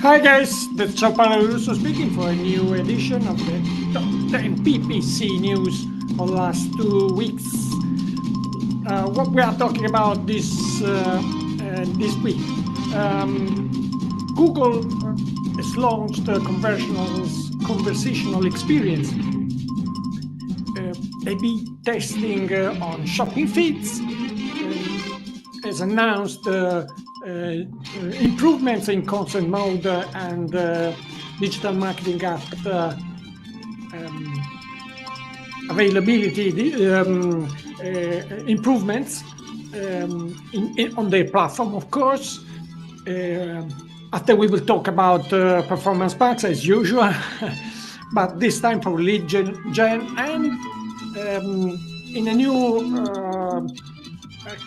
Hi guys, that's Gianpaolo Lorusso speaking for a new edition of the Top 10 PPC news of the last 2 weeks. What we are talking about this week. Google has launched a conversational experience. A/B testing on shopping feeds has announced improvements in consent mode and digital marketing app availability improvements on their platform, of course. After we will talk about performance packs as usual, but this time for lead gen and in a new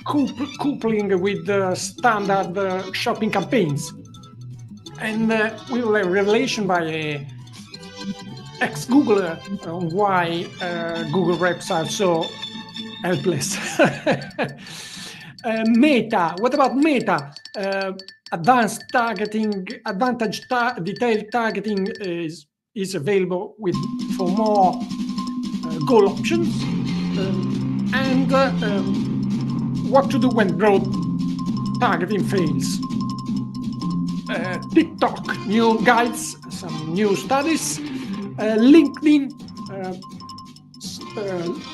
coupling with standard shopping campaigns. And we will have a revelation by a ex-Googler on why Google reps are so helpless. Meta, what about Meta? Advanced targeting, detailed targeting is available for more goal options. And what to do when broad targeting fails. TikTok, new guides, some new studies. LinkedIn,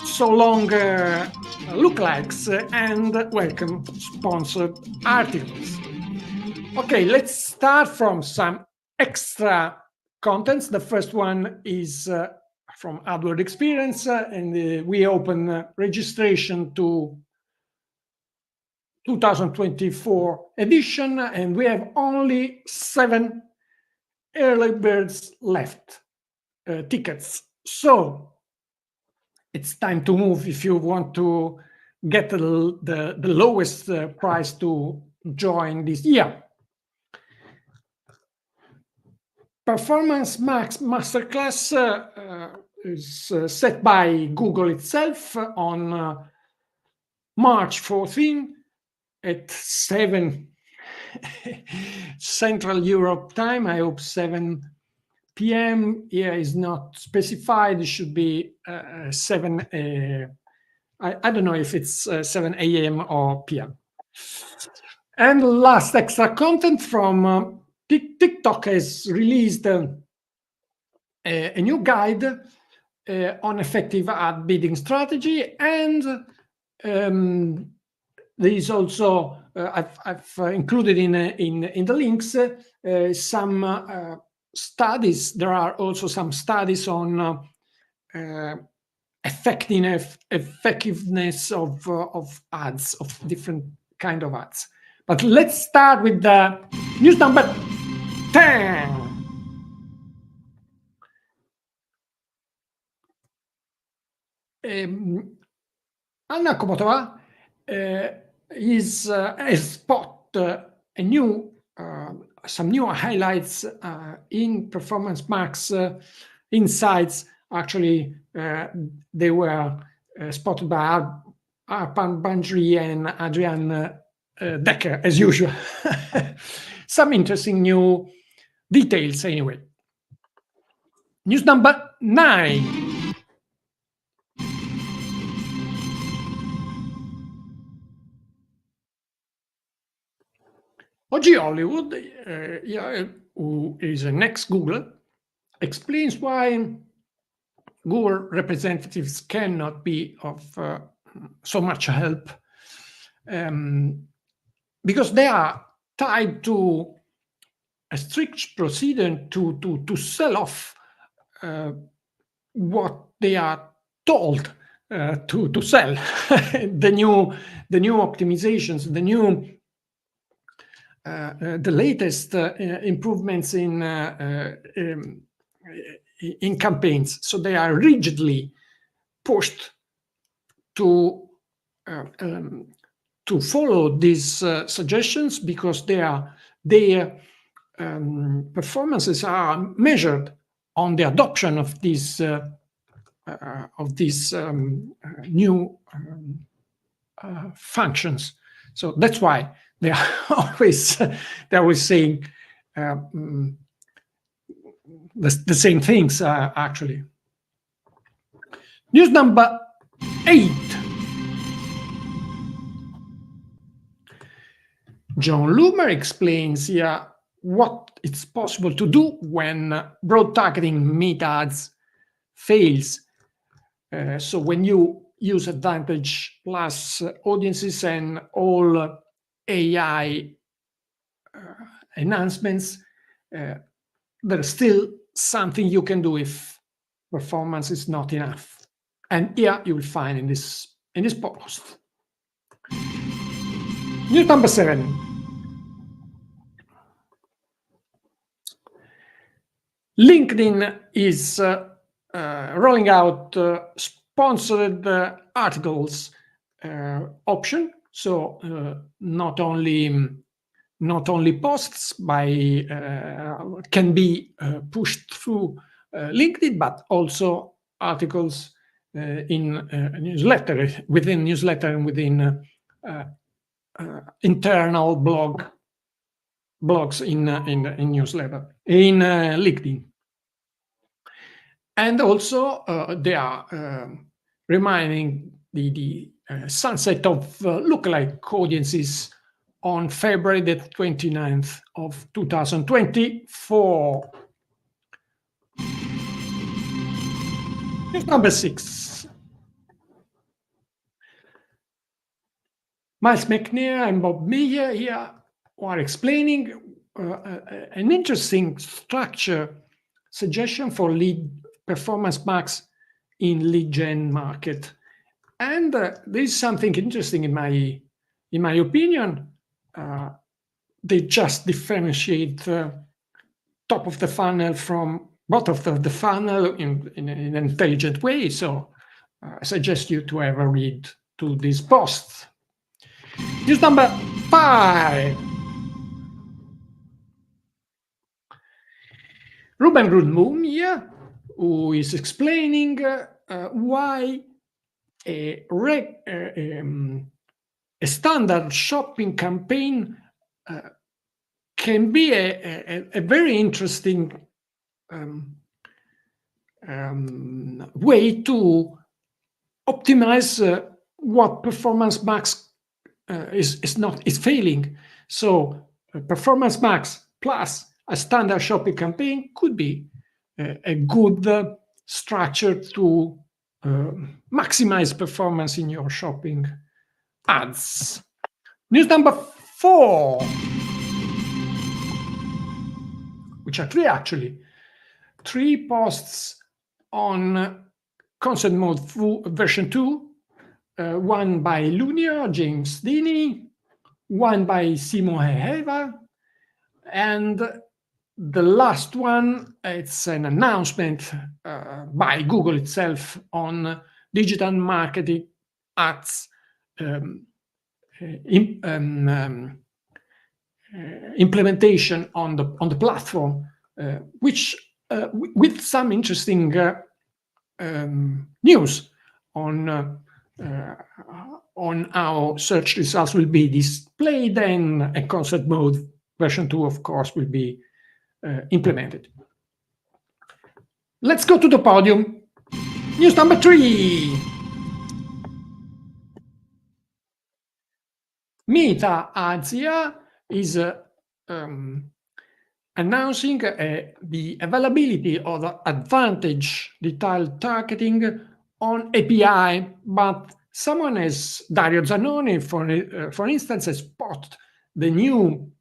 so long lookalikes, and welcome sponsored articles. Okay, let's start from some extra contents. The first one is from ADworld Experience, and we open registration to 2024 edition, and we have only 7 early birds left tickets. So it's time to move if you want to get the lowest price to join this year. Performance Max Masterclass is set by Google itself on March 14 at 7 Central Europe time. I hope 7 p.m. Here is not specified. It should be 7. I don't know if it's 7 a.m. or p.m. And last extra content from TikTok has released a new guide on effective ad bidding strategy, and there is also I've included in the links some studies. There are also some studies on effectiveness of ads, of different kind of ads. But let's start with the news number 10. Anna Komotova has spot some new highlights in Performance Max insights. Actually, they were spotted by Arpan Banjri and Adrian Decker, as usual. Some interesting new details anyway. News number 9. OG Hollywood, who is an ex-Googler, explains why Google representatives cannot be of so much help, because they are tied to a strict procedure to sell off what they are told to sell. the new optimizations, the latest improvements in campaigns. So they are rigidly pushed to follow these suggestions, because their performances are measured on the adoption of these new functions. So that's why they are always saying the same things, actually. News number 8. John Loomer explains here what it's possible to do when broad targeting meta ads fails. So when you use Advantage Plus audiences and all AI enhancements, there's still something you can do if performance is not enough. And here you will find in this post. News number 7. LinkedIn is rolling out sponsored articles option. So not only posts can be pushed through LinkedIn, but also articles in newsletter, within newsletter, and within internal blogs in newsletter in LinkedIn. And also they are reminding the sunset of lookalike audiences on February the 29th of 2024. Number 6. Miles McNair and Bob Meyer here are explaining an interesting structure suggestion for lead performance max in lead gen market. And there is something interesting in my opinion. They just differentiate top of the funnel from bottom of the funnel in an intelligent way. So I suggest you to have a read to this post. News number 5. Ruben Grudmoom here, who is explaining why a standard shopping campaign can be a very interesting way to optimize what Performance Max is failing. So Performance Max plus a standard shopping campaign could be a good structure to maximize performance in your shopping ads. News number 4, which are 3 actually. 3 posts on Concept Mode version 2, one by Lunia, James Dini, one by Simon Heheva, and the last one, it's an announcement by Google itself on digital marketing ads implementation on the platform, which with some interesting news on how search results will be displayed, and a Concept Mode version 2, of course, will be implemented. Let's go to the podium. News number 3. Meta Ads here is announcing the availability of Advantage detailed targeting on API, but someone as Dario Zanoni, for instance, has spotted the new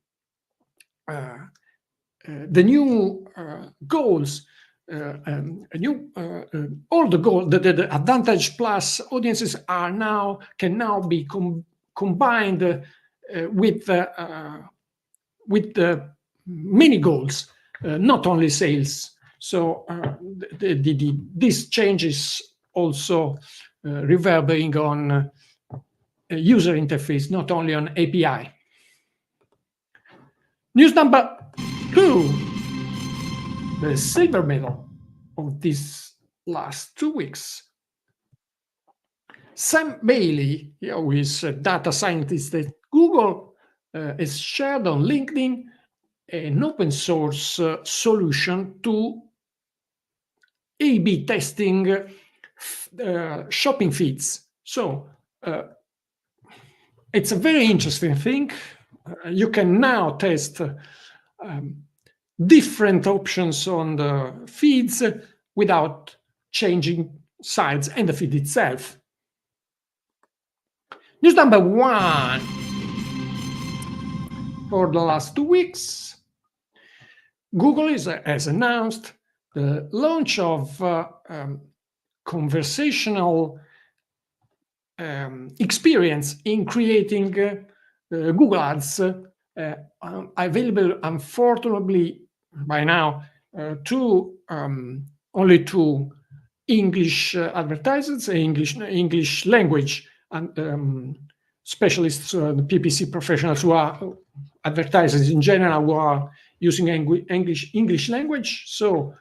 goals, all the goals, the Advantage Plus audiences can now be combined with many goals, not only sales. So this change is also reverberating on user interface, not only on API. News number 2, the silver medal of these last 2 weeks. Sam Bailey, who is a data scientist at Google, is shared on LinkedIn an open source solution to A/B testing shopping feeds. So it's a very interesting thing. You can now test different options on the feeds without changing sites and the feed itself. News number 1. For the last 2 weeks, Google has announced the launch of conversational experience in creating Google Ads, available, unfortunately, by now only to English advertisers, English language and specialists, the PPC professionals who are advertisers in general who are using English language. So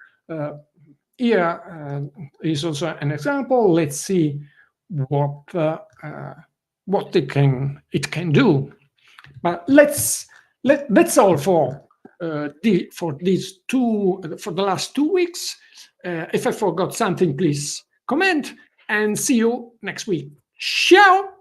here is also an example. Let's see what it can do. But that's all for the last 2 weeks. If I forgot something, please comment, and see you next week. Ciao.